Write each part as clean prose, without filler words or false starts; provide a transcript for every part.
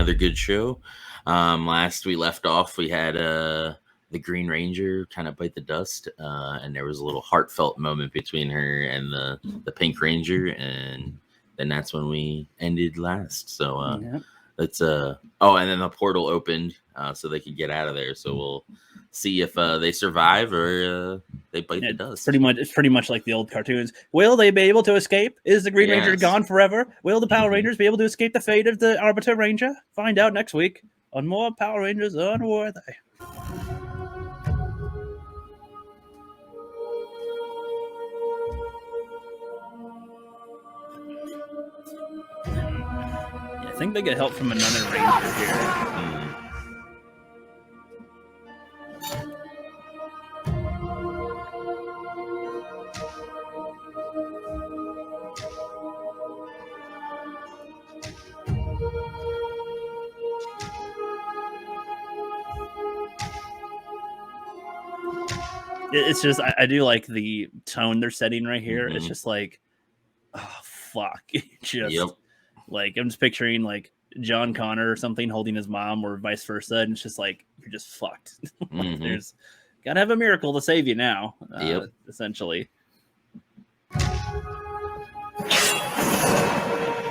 another good show. Last we left off, we had the Green Ranger kind of bite the dust, and there was a little heartfelt moment between her and the Pink Ranger, and then that's when we ended last. So that's and then the portal opened so they could get out of there. So we'll see if they survive or they bite the dust. It's pretty much like the old cartoons. Will they be able to escape? Is the Green Ranger gone forever? Will the Power Rangers be able to escape the fate of the Arbiter Ranger? Find out next week on more Power Rangers Unworthy. I think they get help from another Ranger here. It's just, I do like the tone they're setting right here. It's just like, oh, fuck. Just like, I'm just picturing like John Connor or something holding his mom or vice versa. And it's just like, you're just fucked. There's gotta have a miracle to save you now, essentially.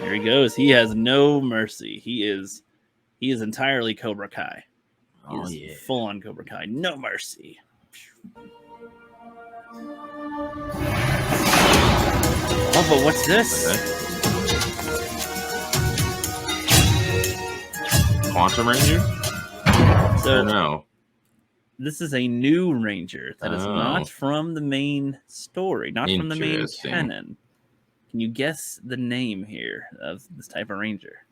Here he goes. He has no mercy. He is entirely Cobra Kai. He's full on Cobra Kai. No mercy. Oh, but what's this? Quantum Ranger? So no. This is a new Ranger that is not from the main story, not from the main canon. Can you guess the name here of this type of Ranger?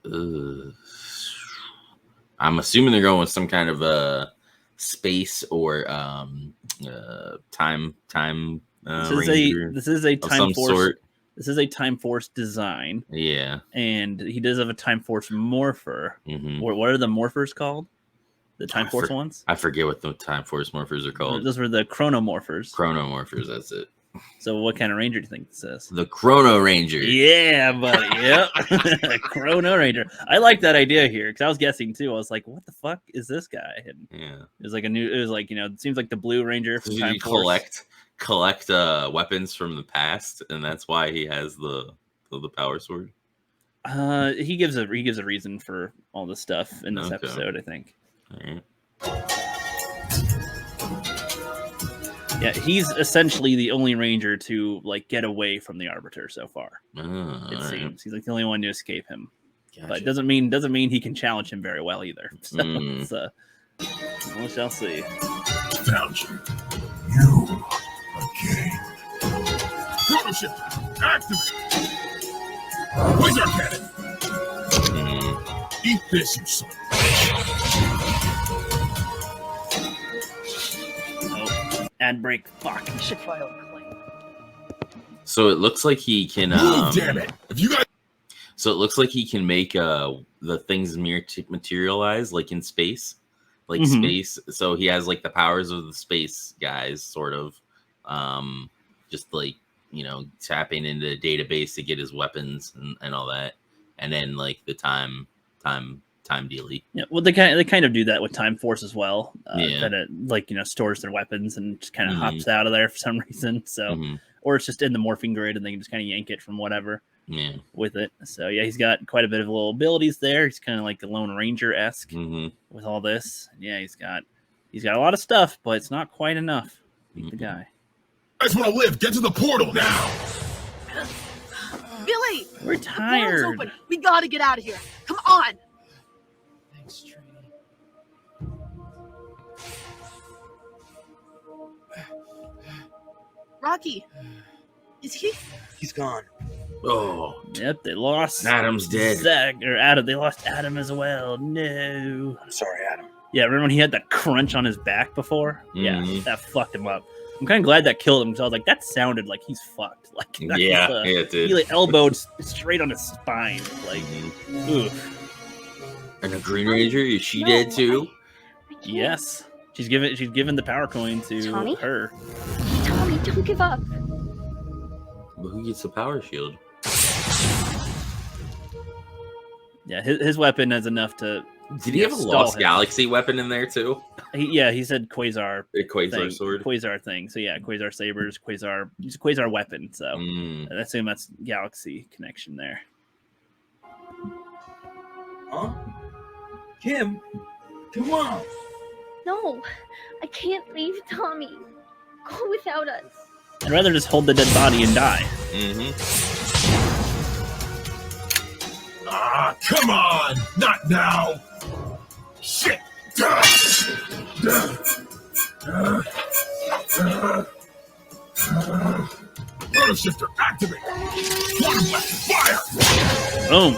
I'm assuming they're going with some kind of space or time Ranger. This is a Time Force. Sort. This is a Time Force design. Yeah. And he does have a Time Force morpher. What are the morphers called? The Time Force ones? I forget what the Time Force morphers are called. Those were the Chronomorphers. Chronomorphers, that's it. So what kind of Ranger do you think this is? The Chrono Ranger. Yeah, buddy. Yep. Chrono Ranger. I like that idea here because I was guessing too. I was like, what the fuck is this guy? And it was like it seems like the Blue Ranger from Time Force. Collect weapons from the past, and that's why he has the power sword. He gives a reason for all this stuff in this episode, I think. All right. Yeah, he's essentially the only Ranger to like get away from the Arbiter so far. It seems he's like the only one to escape him. Gotcha. But it doesn't mean he can challenge him very well either. So we shall see. Found you. You again. Chrono shift. Activate. Laser cannon. Eat this, you son. Ad break. Fuck. Should file a claim. So it looks like he can. Damn it! If you guys. So it looks like he can make the things materialize like in space, space. So he has like the powers of the space guys, sort of, just like tapping into a database to get his weapons and all that, and then like the time dealy. Yeah, well, they kind of do that with Time Force as well. That it stores their weapons and just kind of hops out of there for some reason. So, or it's just in the morphing grid and they can just kind of yank it from whatever. With it. So yeah, he's got quite a bit of little abilities there. He's kind of like the Lone Ranger-esque with all this. Yeah, he's got a lot of stuff, but it's not quite enough. Beat the guy. I just want to live. Get to the portal now. Billy, we're tired. The portal's open. We gotta get out of here. Come on. Thanks, Trini. Rocky, is he? He's gone. Oh, yep, they lost. Adam's dead. They lost Adam as well. No. I'm sorry, Adam. Yeah, remember when he had that crunch on his back before? Yeah, that fucked him up. I'm kind of glad that killed him because I was like, that sounded like he's fucked. Like, it did. He like elbowed straight on his spine. Like, oof. And the Green Ranger, is she dead too? Yes, she's given the power coin to Tommy? her. Tommy, don't give up. But who gets the power shield? Yeah, his weapon has enough to Did he have a Lost Galaxy weapon in there too? He said Quasar. A Quasar sword. Quasar thing. So yeah, Quasar sabers, Quasar. He's a Quasar weapon. So I assume that's Galaxy connection there. Huh? Kim, come on. No, I can't leave Tommy. Go without us. I'd rather just hold the dead body and die. Ah, come on! Not now! Shit! Rotor shifter, activate! Quantum blast, fire! Boom!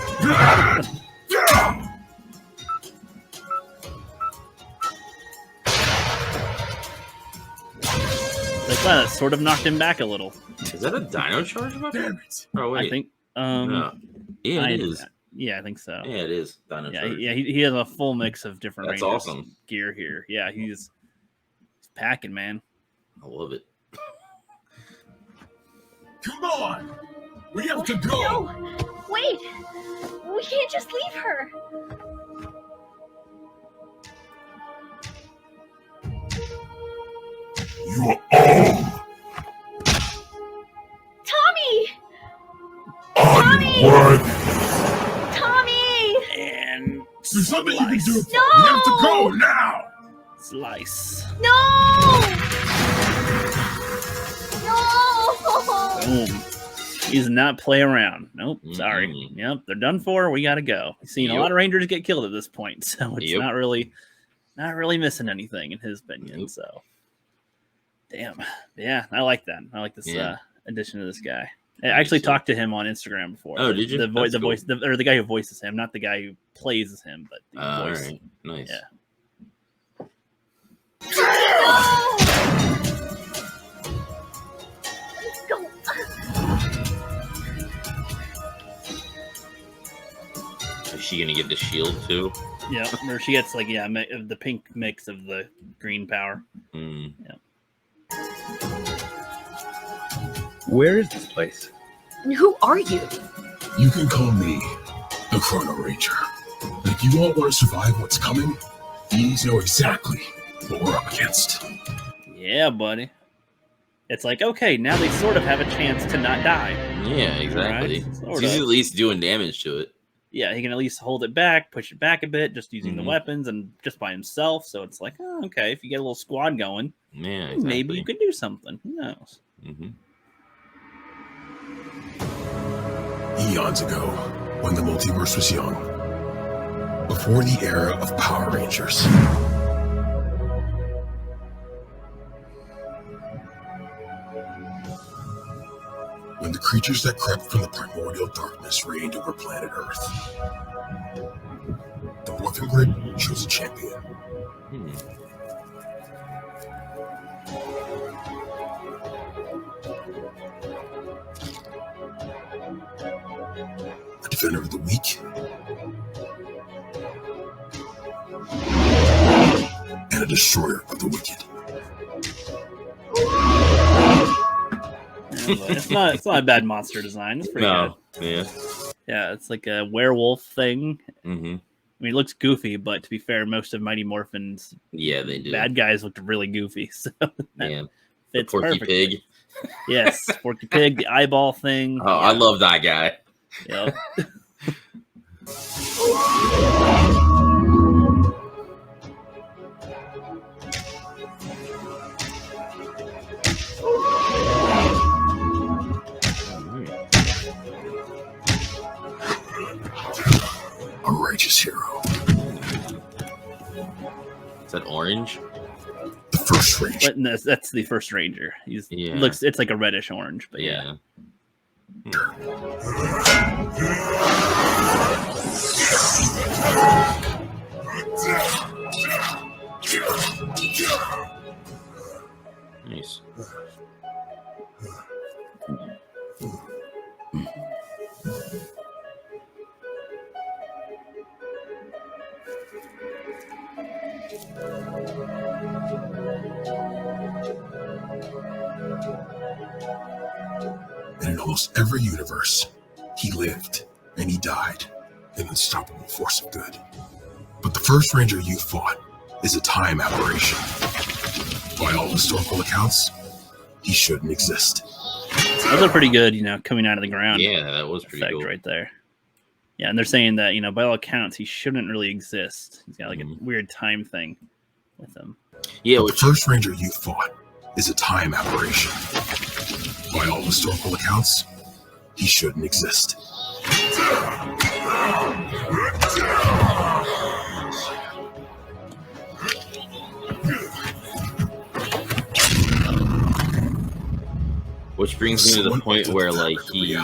Like that sort of knocked him back a little. Is that a dino charge weapon? Damn it! Oh wait, I think. no. Yeah, it is. Yeah, I think so. Yeah, it is. Dino charge. Yeah. He has a full mix of different. That's Rangers awesome. Gear here. Yeah, he's packing, man. I love it. Come on! We have to go! No, wait. We can't just leave her. You are all Tommy! unworthy! Tommy! And There's something you can do. No! We have to go now! slice. No! No! Boom. He does not play around. Nope. Sorry. Yep. They're done for. We gotta go. We've seen a lot of Rangers get killed at this point, so it's not really missing anything in his opinion. So, damn. Yeah, I like that. I like this addition to this guy. I actually talked to him on Instagram before. Oh, did you? The voice, or the guy who voices him, not the guy who plays as him, but the voice. All right. Nice. Yeah. Let's go. Is she gonna get the shield too? Yeah, or she gets like the pink mix of the green power. Yeah. Where is this place? And who are you? You can call me the Chrono Ranger. But if you all want to survive what's coming, these know exactly what we're up against. Yeah, buddy. It's like, okay, now they sort of have a chance to not die. Yeah, exactly. Right? He's at least doing damage to it. Yeah, he can at least hold it back, push it back a bit, just using the weapons and just by himself. So it's like, oh, okay, if you get a little squad going, yeah, exactly. maybe you could do something. Who knows? Eons ago, when the multiverse was young, before the era of Power Rangers, when the creatures that crept from the primordial darkness reigned over planet Earth, the Morphin Grid chose a champion. A defender of the weak, and a destroyer of the wicked. It's not a bad monster design. It's pretty good. Yeah, it's like a werewolf thing. I mean, it looks goofy, but to be fair, most of Mighty Morphin's they do. Bad guys looked really goofy. So fits Porky perfectly. Pig. Yes, Porky Pig, the eyeball thing. Oh, I love that guy. Yep. A righteous hero. Is that orange? The first Ranger. But that's the first Ranger. It's like a reddish orange, but yeah. Nice. And in almost every universe, he lived and he died, an unstoppable force of good. But the first ranger you fought is a time aberration. By all historical accounts, he shouldn't exist. Those are pretty good, coming out of the ground. Yeah, that was pretty cool. Right there. Yeah, and they're saying that, by all accounts, he shouldn't really exist. He's got like a weird time thing with him. Yeah, the first ranger you fought is a time aberration. By all historical accounts, he shouldn't exist. Which brings me to the point where like he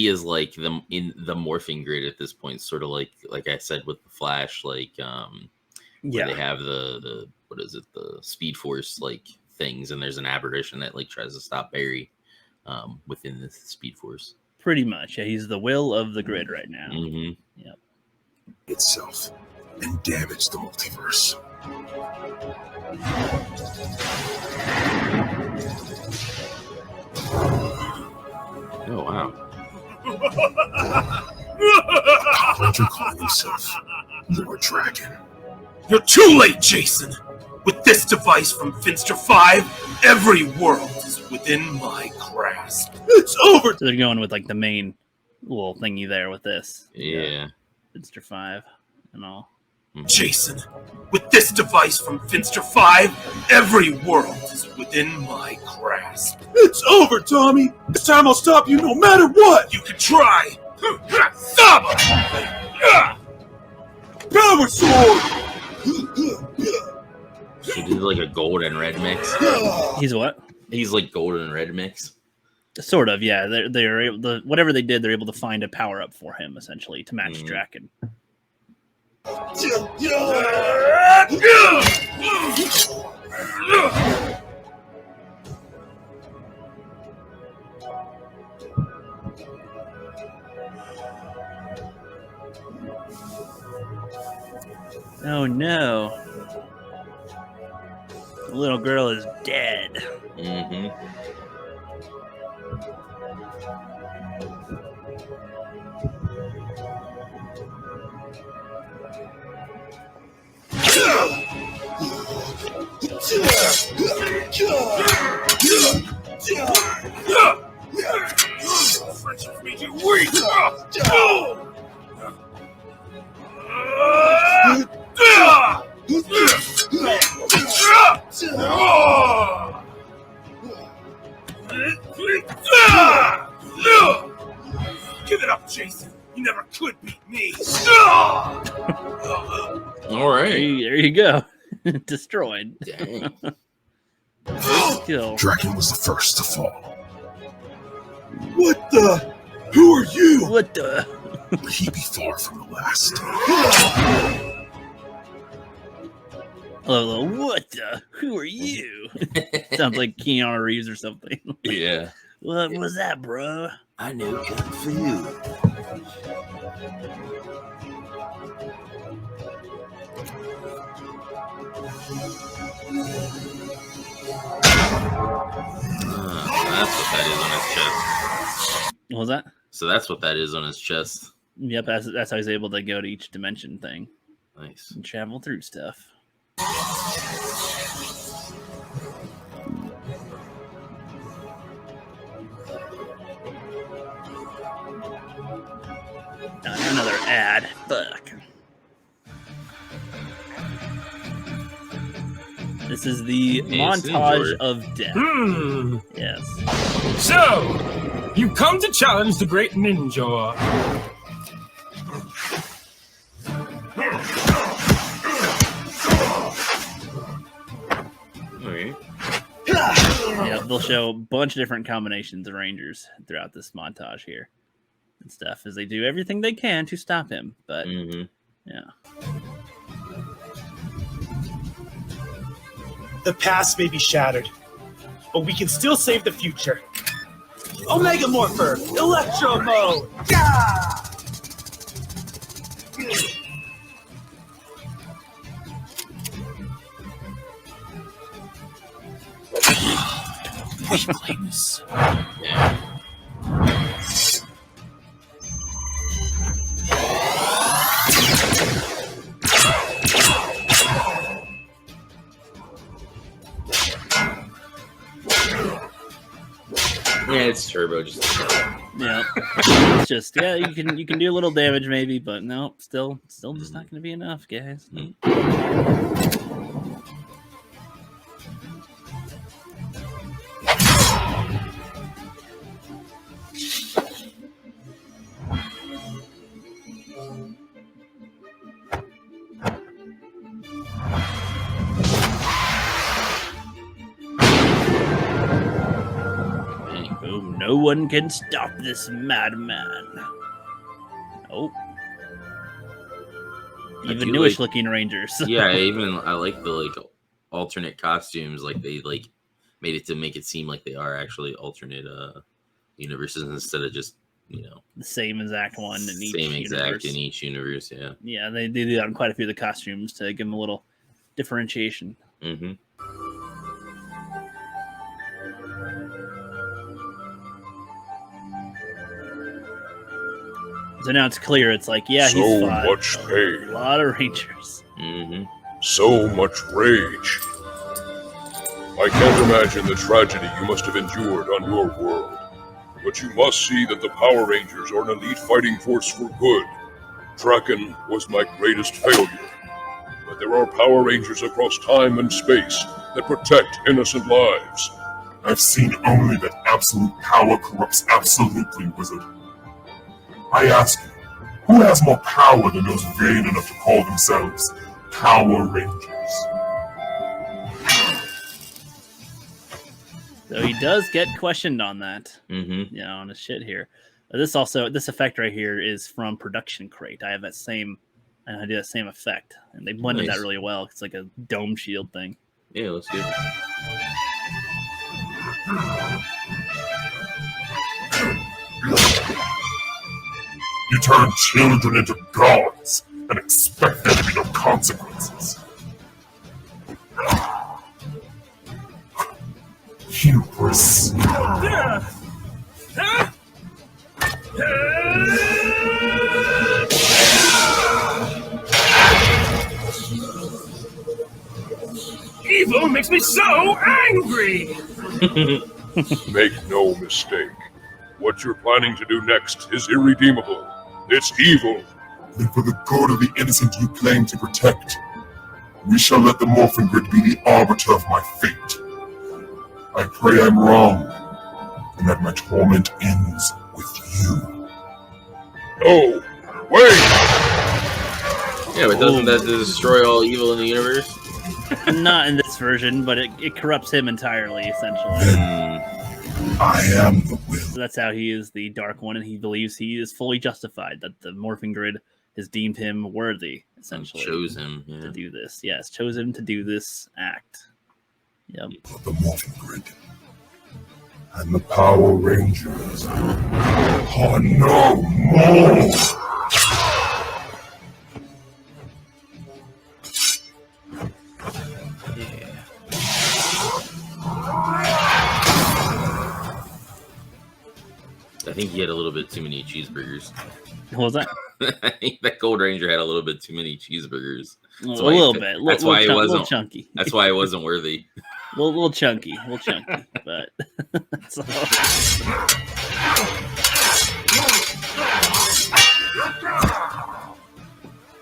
is like in the morphing grid at this point, sort of like I said with the Flash, like where they have the what is it, the Speed Force like things, and there's an aberration that like tries to stop Barry within this Speed Force. Pretty much, yeah. He's the will of the grid right now. Yep. Itself and damage the multiverse. Oh wow. A ranger calling himself Lord Dragon. You're too late, Jason. With this device from Finster 5, every world is within my grasp. It's over. So they're going with like the main little thingy there with this. Yeah. Finster 5 and all. Jason, with this device from Finster 5, every world is within my grasp. It's over, Tommy. This time I'll stop you no matter what. You can try. Stop! Power sword! So he's like a gold and red mix. He's what? He's like gold and red mix. Sort of, yeah. They're able to, whatever they did, they're able to find a power up for him essentially to match Draken. Oh no. The little girl is dead. Friendship made you weak. Give it up, Jason. You never could beat me. All right. There you go. Destroyed. Dang. Kill. Draken was the first to fall. What the? Who are you? What the? But he'd be far from the last. Hello, what the? Who are you? Sounds like Keanu Reeves or something. Yeah. What was that, bro? I know Kung Fu. That's what that is on his chest. What was that? So that's what that is on his chest. Yep, that's how he's able to go to each dimension thing. Nice. And travel through stuff. Another ad. Fuck. This is the montage of death. Yes. So, you come to challenge the great ninja. Okay. Yeah, they'll show a bunch of different combinations of Rangers throughout this montage here and stuff as they do everything they can to stop him. But yeah. The past may be shattered, but we can still save the future. Omega Morpher, Electro Mode! Yeah! Weaklings. Yeah. Advanced turbo, just yeah. It's just you can do a little damage maybe, but no, still just not going to be enough, guys. No one can stop this madman. Oh. Even newish looking Rangers. Yeah, I like the alternate costumes. Like they made it to make it seem like they are actually alternate universes instead of just the same exact one in each exact in each universe. Yeah. Yeah, they do that on quite a few of the costumes to give them a little differentiation. Mm-hmm. So now it's clear. It's like, yeah, he's so fought much pain. A lot of Rangers. Mm-hmm. So much rage. I can't imagine the tragedy you must have endured on your world. But you must see that the Power Rangers are an elite fighting force for good. Draken was my greatest failure. But there are Power Rangers across time and space that protect innocent lives. I've seen only that absolute power corrupts absolutely, Wizard. I ask you, who has more power than those vain enough to call themselves Power Rangers? So he does get questioned on that. Mm-hmm. On his shit here. This effect right here is from Production Crate. I have that same, and I do that same effect, and they blended that really well. It's like a dome shield thing. Yeah, let's do it. You turn children into gods and expect there to be no consequences. Hubris. Evil makes me so angry! Make no mistake. What you're planning to do next is irredeemable. It's evil. And for the good of the innocent you claim to protect, we shall let the Morphin Grid be the arbiter of my fate. I pray I'm wrong, and that my torment ends with you. No! Wait! Yeah, but doesn't that destroy all evil in the universe? Not in this version, but it corrupts him entirely, essentially. Then I am the will. So that's how he is the Dark One, and he believes he is fully justified, that the Morphin Grid has deemed him worthy, essentially. Chose him to do this. Yes, chose him to do this act. Yep. But the Morphin Grid and the Power Rangers are no more. I think he had a little bit too many cheeseburgers. What was that? I think that Gold Ranger had a little bit too many cheeseburgers. A little bit. That's why it wasn't chunky. That's why it wasn't worthy. little chunky, but that's all.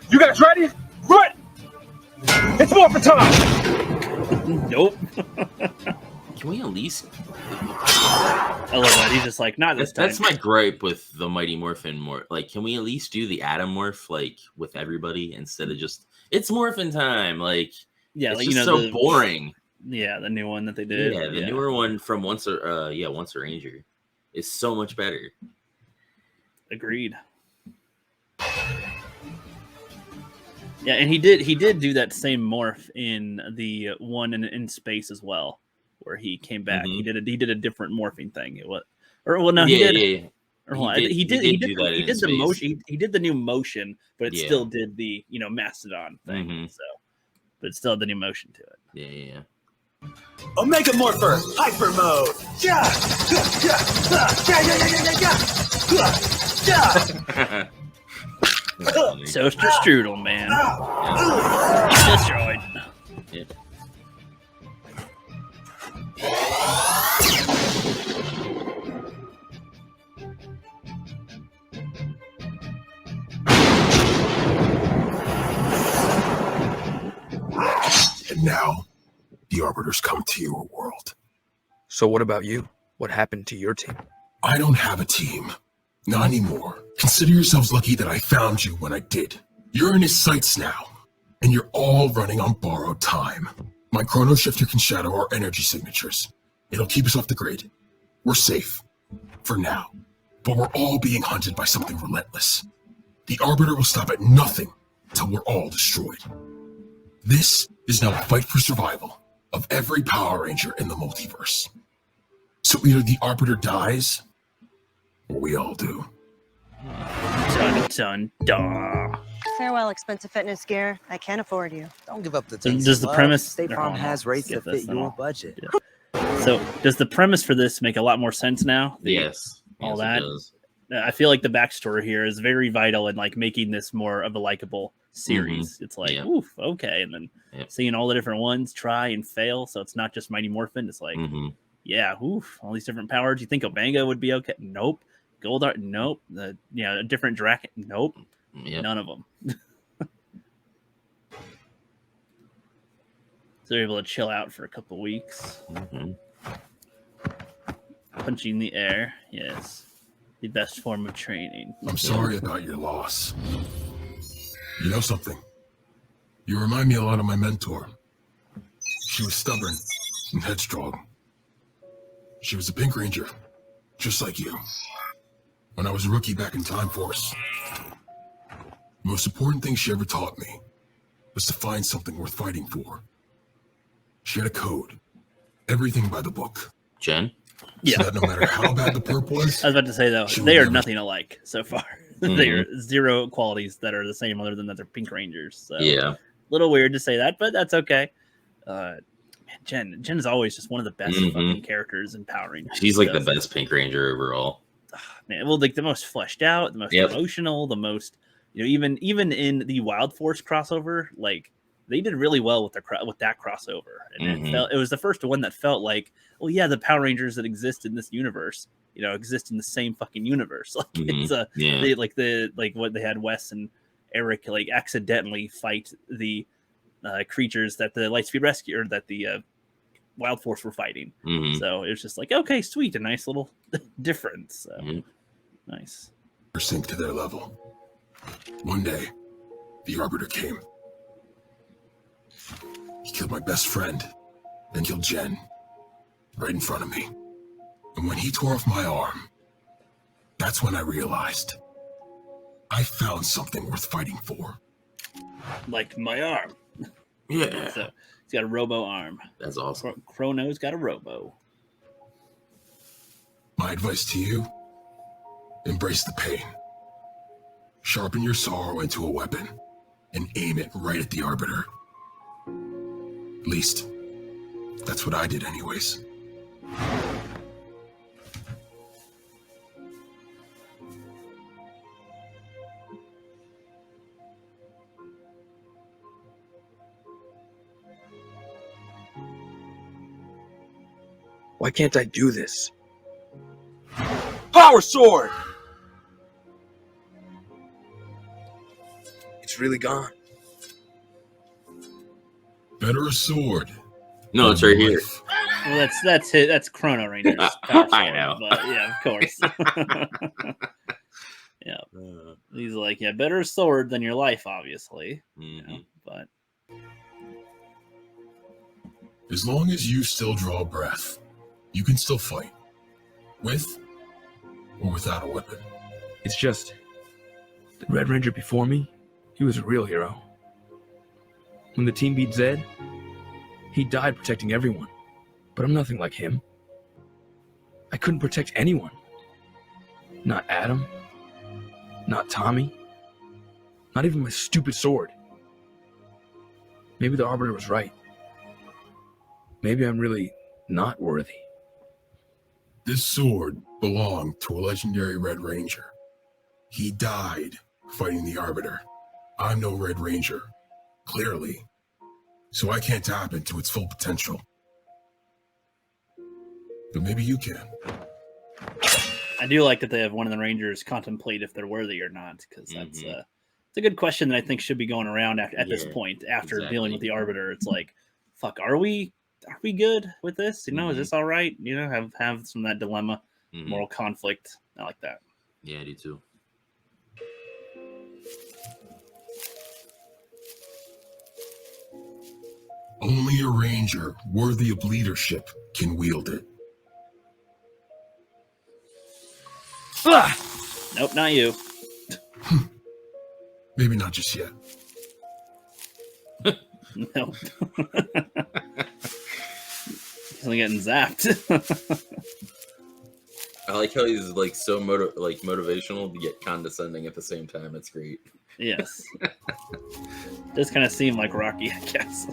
You guys ready? Run! It's morphin' time! Nope. Can we at least? I love that. He's just like, not this time. That's my gripe with the Mighty Morphin. Like, can we at least do the Atom Morph like with everybody instead of just it's Morphin time? Like, yeah, it's like, just so boring. Yeah, the new one that they did. Yeah, the newer one from Once a Ranger is so much better. Agreed. Yeah, and he did do that same morph in the one in space as well, where he came back. Mm-hmm. He did a different morphing thing. He did the motion. He did the new motion, but it still did the Mastodon thing. Mm-hmm. So, but it still had the new motion to it. Yeah. Omega Morpher, Hyper Mode. Toaster Strudel, man. Destroyed. Yeah. And now, the Arbiters come to your world. So what about you? What happened to your team? I don't have a team. Not anymore. Consider yourselves lucky that I found you when I did. You're in his sights now, and you're all running on borrowed time. My chrono shifter can shadow our energy signatures. It'll keep us off the grid. We're safe. For now. But we're all being hunted by something relentless. The Arbiter will stop at nothing till we're all destroyed. This is now a fight for survival of every Power Ranger in the multiverse. So either the Arbiter dies, or we all do. Dun, dun, dun. Farewell, expensive fitness gear. I can't afford you. Don't give up the So does the premise... State Farm has rates that fit your budget. Yeah. So does the premise for this make a lot more sense now? Yes. All yes, that? I feel like the backstory here is very vital in like making this more of a likable series. Mm-hmm. It's like, oof, okay. And then seeing all the different ones try and fail. So it's not just Mighty Morphin. It's like, yeah, oof, all these different powers. You think Obanga would be okay? Nope. Goldart? Nope. A different Draken? Nope. Yep. None of them. So they're able to chill out for a couple weeks. Punching the air, yes. The best form of training. I'm sorry about your loss. You know something? You remind me a lot of my mentor. She was stubborn and headstrong. She was a Pink Ranger, just like you. When I was a rookie back in Time Force, the most important thing she ever taught me was to find something worth fighting for. She had a code. Everything by the book. Jen? So that no matter how bad the perp was... I was about to say, though, they are nothing alike so far. They are zero qualities that are the same other than that they're Pink Rangers. So yeah. A little weird to say that, but that's okay. Man, Jen is always just one of the best fucking characters in Power Rangers. She's like the best Pink Ranger overall. Man, well, like the most fleshed out, the most emotional, the most, even in the Wild Force crossover, like they did really well with that crossover, and it was the first one that felt like, well, yeah, the Power Rangers that exist in this universe, exist in the same fucking universe. Like it's they what they had Wes and Eric like accidentally fight the creatures that the Lightspeed Rescue or that the Wild Force were fighting. So it was just like, okay, sweet, a nice little difference. So nice. Sink to their level. One day, the Arbiter came. He killed my best friend, and killed Jen, right in front of me. And when he tore off my arm, that's when I realized I found something worth fighting for. Like my arm. Yeah. So he's got a robo arm. That's awesome. Chrono's got a robo. My advice to you, embrace the pain. Sharpen your sorrow into a weapon and aim it right at the Arbiter. At least, that's what I did anyways. Why can't I do this? Power Sword! It's really gone. Better a sword. No, it's right here. Well, that's it. That's Chrono Rangers. I know. But yeah, of course. Yeah. He's like, yeah, better a sword than your life, obviously. But as long as you still draw breath, you can still fight. With or without a weapon. It's just, the Red Ranger before me, he was a real hero. When the team beat Zed, he died protecting everyone. But I'm nothing like him. I couldn't protect anyone. Not Adam. Not Tommy. Not even my stupid sword. Maybe the Arbiter was right. Maybe I'm really not worthy. This sword belonged to a legendary Red Ranger. He died fighting the Arbiter. I'm no Red Ranger, clearly, so I can't tap into its full potential. But maybe you can. I do like that they have one of the Rangers contemplate if they're worthy or not, because that's it's a good question that I think should be going around at this point after dealing with the Arbiter. It's like, fuck, are we good with this? You know, is this all right? You know, have some of that dilemma, moral conflict. I like that. Yeah, I do too. Only a ranger worthy of leadership can wield it. Nope, not you. Maybe not just yet. No. He's only getting zapped. I like how he's like so motivational yet condescending at the same time. It's great. Yes. Does kind of seem like Rocky, I guess.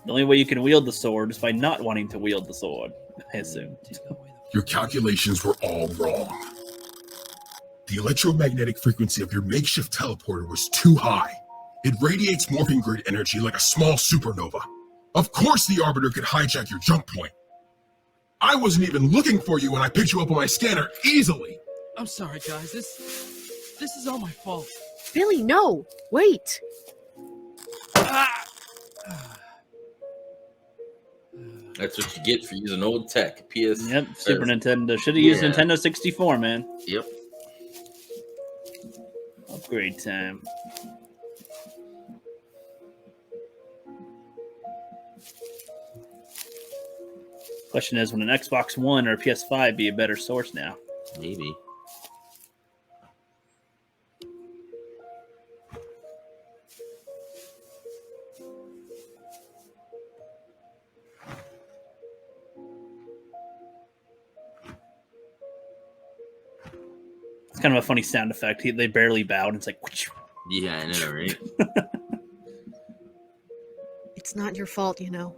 The only way you can wield the sword is by not wanting to wield the sword, I assume. Your calculations were all wrong. The electromagnetic frequency of your makeshift teleporter was too high. It radiates morphing grid energy like a small supernova. Of course the Arbiter could hijack your jump point. I wasn't even looking for you when I picked you up on my scanner easily. I'm sorry, guys. This is all my fault. Billy, no! Wait! That's what you get for using old tech. PS. Yep, Super Nintendo. Should have used Nintendo 64, man. Yep. Upgrade time. Question is, would an Xbox One or a PS5 be a better source now? Maybe. It's kind of a funny sound effect. They barely bowed. It's like, whoosh. Yeah, I know, right? It's not your fault, you know.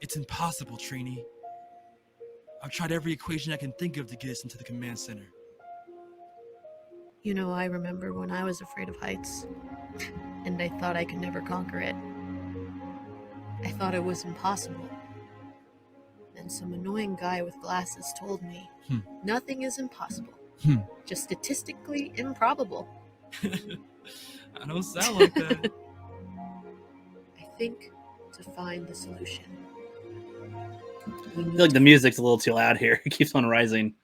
It's impossible, Trini. I've tried every equation I can think of to get us into the command center. You know, I remember when I was afraid of heights, and I thought I could never conquer it. I thought it was impossible. Then some annoying guy with glasses told me, nothing is impossible. Just statistically improbable. I don't sound like that. I think to find the solution. I feel like the music's a little too loud here. It keeps on rising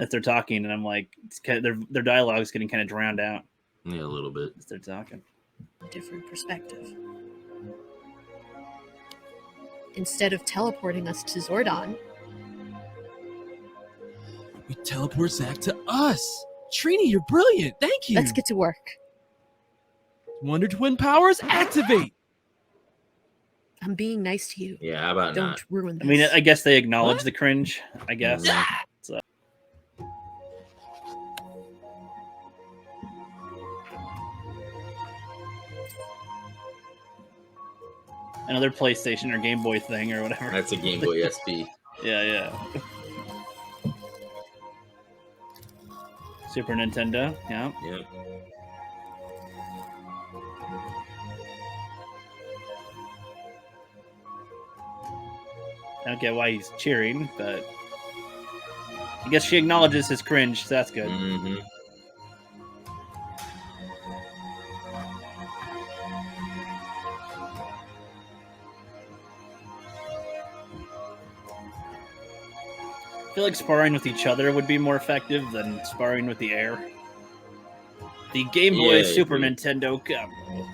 as they're talking, and I'm like, their dialogue's getting kind of drowned out. Yeah, a little bit. As they're talking. Different perspective. Instead of teleporting us to Zordon, We teleport Zack to us. Trini, you're brilliant. Thank you. let's get to work. Wonder Twin powers activate. I'm being nice to you. Yeah, how about Don't not? ruin this. I mean, I guess they acknowledge the cringe, I guess. So. Another PlayStation or Game Boy thing or whatever. That's a Game Boy SP. Yeah. Super Nintendo, yeah. Yep. I don't get why he's cheering, but I guess she acknowledges his cringe, so that's good. Mm-hmm. I feel like sparring with each other would be more effective than sparring with the air. The Game Boy Super Nintendo combo.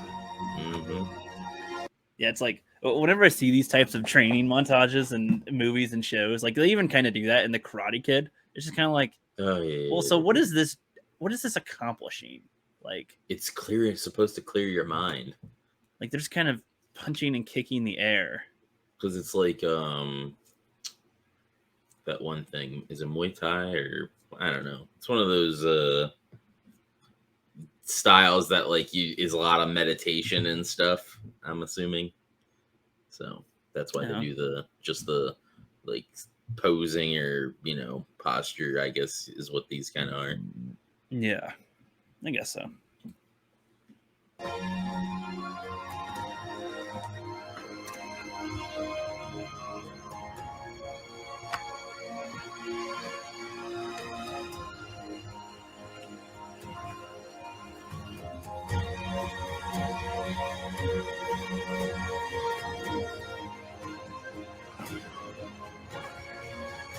Yeah, it's like whenever I see these types of training montages and movies and shows, like they even kind of do that in the Karate Kid. It's just kind of like, well, so what is this? What is this accomplishing? Like, it's clear. It's supposed to clear your mind. Like they're just kind of punching and kicking the air. Because it's like that one thing, is it Muay Thai or I don't know. It's one of those styles that like is a lot of meditation and stuff, I'm assuming. So that's why they do the like posing or posture, I guess, is what these kind of are. Yeah, I guess so.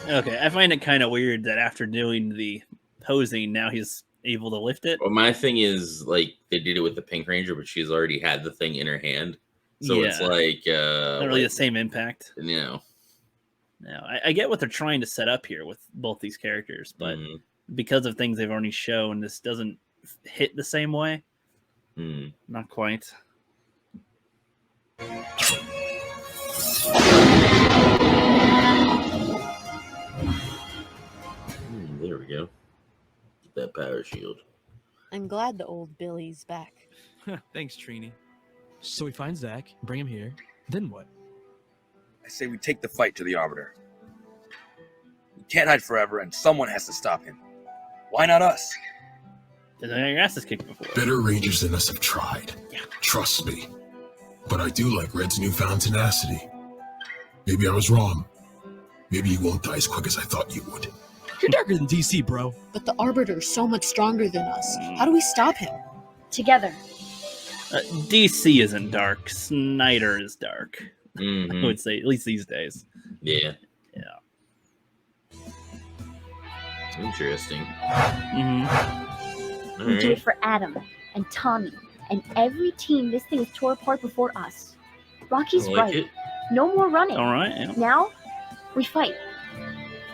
Okay, I find it kind of weird that after doing the posing, now he's able to lift it. Well, my thing is like they did it with the Pink Ranger, but she's already had the thing in her hand, so it's like not really the same impact. You know. No, I get what they're trying to set up here with both these characters, but because of things they've already shown, this doesn't hit the same way. Not quite. There we go. Get that power shield. I'm glad the old Billy's back. Thanks, Trini. So we find Zach, bring him here. Then what? I say we take the fight to the Arbiter. We can't hide forever, and someone has to stop him. Why not us? Did I your asses kicked before? Better Rangers than us have tried. Yeah. Trust me. But I do like Red's newfound tenacity. Maybe I was wrong. Maybe you won't die as quick as I thought you would. You're darker than DC, bro. But the Arbiter's so much stronger than us. How do we stop him? Together. DC isn't dark. Snyder is dark. I would say, at least these days. Yeah. Yeah. Interesting. We do it for Adam and Tommy and every team this thing is tore apart before us. Rocky's right. It. No more running. All right. Yeah. Now, we fight.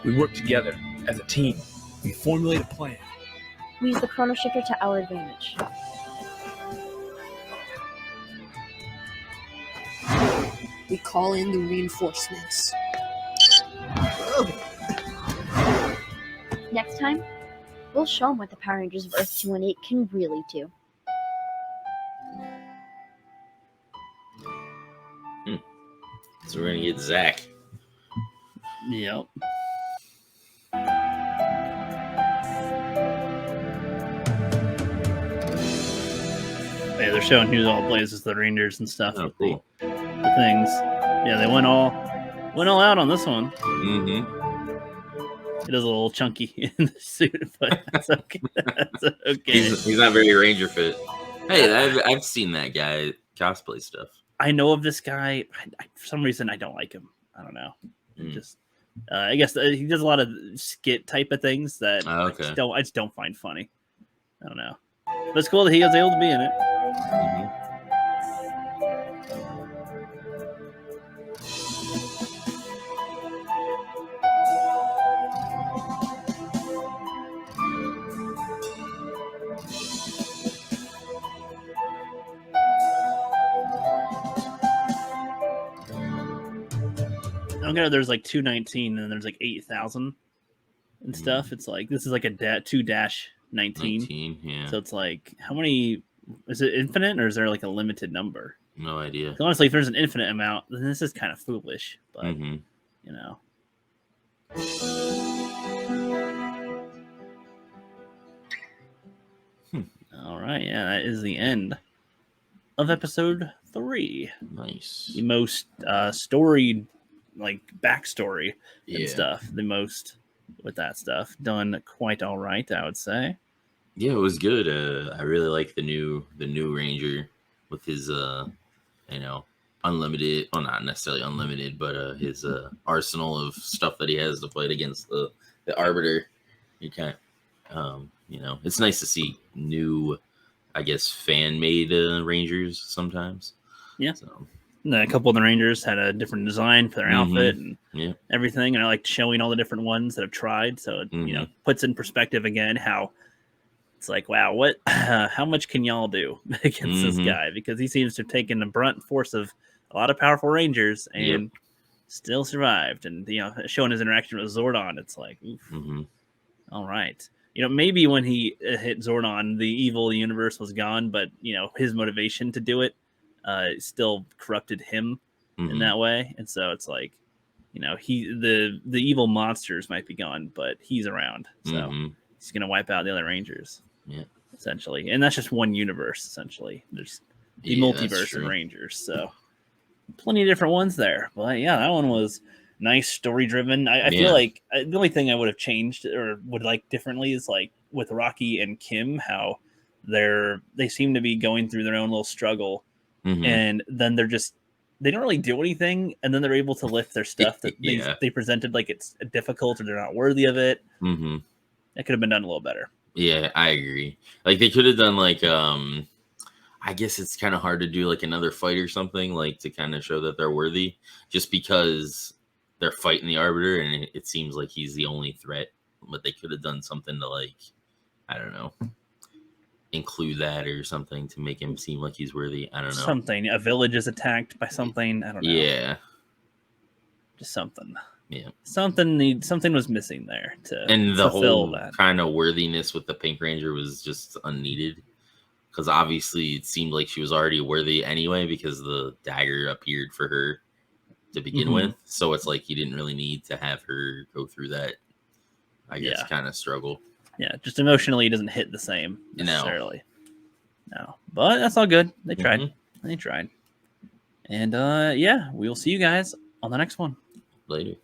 We work together as a team. We formulate a plan. We use the chrono shifter to our advantage. We call in the reinforcements. Next time, we'll show them what the Power Rangers of Earth 218 can really do. So we're gonna get Zach. Yep. Yeah, they're showing who's all blazes the Rangers and stuff. Oh, cool. The things. Yeah, they went all out on this one. It is a little chunky in the suit, but that's okay. That's okay. He's not very Ranger fit. Hey, I've seen that guy cosplay stuff. I know of this guy. For some reason, I don't like him. I don't know. Just, I guess he does a lot of skit type of things that I just don't find funny. I don't know. But it's cool that he was able to be in it. Okay, there's like 219 and there's like 8,000 and stuff. It's like this is like a 2-19. Yeah. So it's like how many is it infinite or is there like a limited number? No idea. Honestly, if there's an infinite amount, then this is kind of foolish. But you know. All right, yeah, that is the end of episode 3. Nice. The most storied, like backstory and stuff. The most with that stuff done quite all right, I would say. Yeah, it was good. I really like the new Ranger with his unlimited, well, not necessarily unlimited, but his arsenal of stuff that he has to fight against the Arbiter. You can't, it's nice to see new, I guess, fan-made Rangers sometimes. Yeah. So. And a couple of the Rangers had a different design for their outfit and everything, and I liked showing all the different ones that have tried. So it puts in perspective again how it's like, wow, what? How much can y'all do against this guy? Because he seems to have taken the brunt force of a lot of powerful Rangers and still survived. And showing his interaction with Zordon, it's like, oof. All right. Maybe when he hit Zordon, the evil of the universe was gone, but his motivation to do it still corrupted him in that way. And so it's like, the evil monsters might be gone, but he's around. So he's going to wipe out the other Rangers. Yeah. Essentially. And that's just one universe, essentially. There's the multiverse of Rangers. So plenty of different ones there. But yeah, that one was nice, story driven. I feel like the only thing I would have changed or would like differently is like with Rocky and Kim, how they seem to be going through their own little struggle. And then they're just they don't really do anything, and then they're able to lift their stuff that they presented like it's difficult or they're not worthy of it. Mm-hmm. It could have been done a little better. Yeah, I agree. Like they could have done like I guess it's kind of hard to do like another fight or something like to kind of show that they're worthy, just because they're fighting the Arbiter and it seems like he's the only threat. But they could have done something to like, I don't know, include that or something to make him seem like he's worthy. I don't know. Something. A village is attacked by something. I don't know. Yeah. Just something. Yeah. Something was missing there to and the whole that kind of worthiness with the Pink Ranger was just unneeded. Because obviously it seemed like she was already worthy anyway because the dagger appeared for her to begin with. So it's like you didn't really need to have her go through that, I guess, kind of struggle. Yeah, just emotionally it doesn't hit the same necessarily. No. But that's all good. They tried. They tried. And yeah, we will see you guys on the next one. Later.